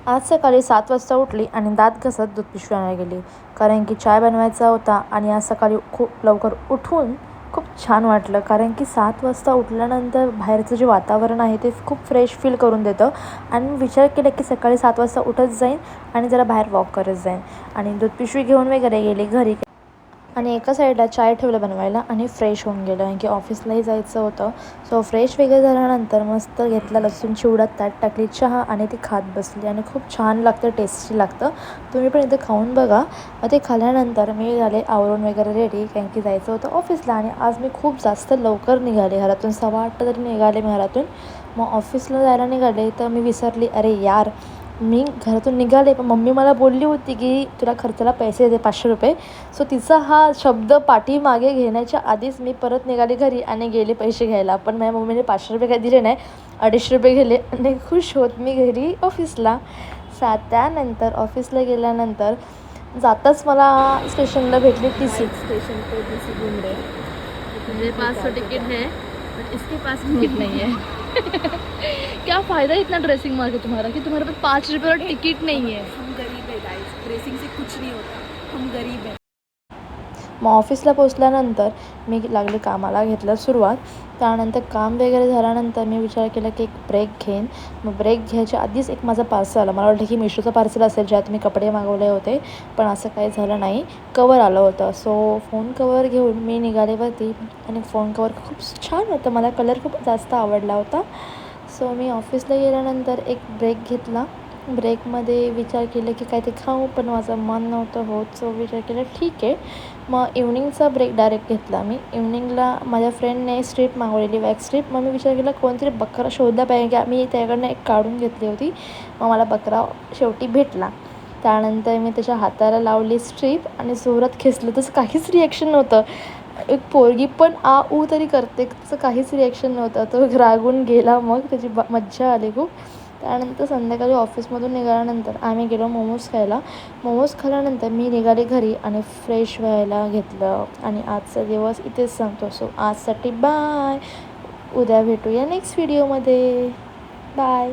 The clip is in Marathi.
आज सकाळी 7 वाजता उठली आणि दात घासत दूध पिशवी आणायला गेली, कारण की चाय बनवायचा होता. आणि आज सकाळी खूप लवकर उठून खूप छान वाटलं, कारण की 7 वाजता उठल्यानंतर बाहेरचं जे वातावरण आहे ते खूप फ्रेश फील करून देतं. आणि मी विचार केला की सकाळी 7 वाजता उठत जाईन आणि जरा बाहेर वॉक करत जाईन. आणि दूध पिशवी घेऊन वगैरे गेली घरी आणि एका साईडला चाय ठेवलं बनवायला आणि फ्रेश होऊन गेलं, कारण की ऑफिसलाही जायचं होतं. सो फ्रेश वगैरे झाल्यानंतर मस्त घेतला लसूण चिवडा, त्यात टाकली चहा आणि ती खात बसली आणि खूप छान लागतं, टेस्टी लागतं. तुम्ही पण इथे खाऊन बघा. मग ते खाल्ल्यानंतर मी झाले आवरून वगैरे रेडी, कारण की जायचं होतं ऑफिसला. आणि आज मी खूप जास्त लवकर निघाले घरातून, 7:15 तरी निघाले मी घरातून. मग ऑफिसला जायला निघाले तर मी विसरली, अरे यार मी घरातून निघाले पण मम्मी मला बोलली होती की तुला खर्चाला पैसे दे 500 रुपये. सो तिचा हा शब्द पाठीमागे घेण्याच्या आधीच मी परत निघाले घरी आणि गेले पैसे घ्यायला. पण माझ्या मम्मीने 500 रुपये काही दिले नाही, 250 रुपये गेले आणि खुश होत मी घरी ऑफिसला. त्यानंतर ऑफिसला गेल्यानंतर जाताच मला स्टेशनला भेटली TC. स्टेशन पे TC घूम रहे हैं. मेरे पास तो टिकट है बट इसके पास टिकट नहीं है. क्या फ़ायदा इतना ड्रेसिंग मार के तुम्हारा कि तुम्हारे पास 5 रुपये और टिकट नहीं है. हम गरीब है गाइस, ड्रेसिंग से कुछ नहीं होता, हम गरीब है. मग ऑफिसला पोचल्यानंतर मी लागले कामाला, घेतलं सुरुवात. त्यानंतर काम वगैरे झाल्यानंतर मी विचार केला की एक ब्रेक घेईन. मग ब्रेक घ्यायच्या आधीच एक माझं पार्सल आलं. मला वाटलं की मिशोचं पार्सल असेल, ज्यात मी कपडे मागवले होते, पण असं काही झालं नाही. कवर आलं होतं. सो फोन कवर घेऊन मी निघाले वरती आणि फोन कवर खूप छान होतं, मला कलर खूप जास्त आवडला होता. सो मी ऑफिसला गेल्यानंतर एक ब्रेक घेतला. ब्रेकमध्ये विचार केला की काय ते खाऊ, पण माझं मन नव्हतं होत. सो विचार केला ठीक आहे. मग इव्हनिंगचा ब्रेक डायरेक्ट घेतला मी. इव्हनिंगला माझ्या फ्रेंडने स्ट्रीप मागवलेली, वॅक्स स्ट्रीप. मग मी विचार केला कोणतरी बकरा शोधला पाहिजे, की मी त्याकडनं एक काढून घेतली होती. मग मला बकरा शेवटी भेटला. त्यानंतर मी त्याच्या हाताला लावली स्ट्रीप आणि जोरात खेचलं. तसं काहीच रिॲक्शन नव्हतं. एक पोरगी पण आ ऊ तरी करते, तसं काहीच रिॲक्शन नव्हतं. तो रागून गेला. मग त्याची मज्जा आली खूप. त्यानंतर संध्याकाळी ऑफिसमधून निघाल्यानंतर आम्ही गेलो मोमोज खायला. मोमोज खाल्ल्यानंतर मी निघाले घरी आणि फ्रेश व्हायला घेतलं. आणि आजचा दिवस इथेच संपतो. सो आजसाठी बाय. उद्या भेटूया नेक्स्ट व्हिडिओमध्ये. बाय.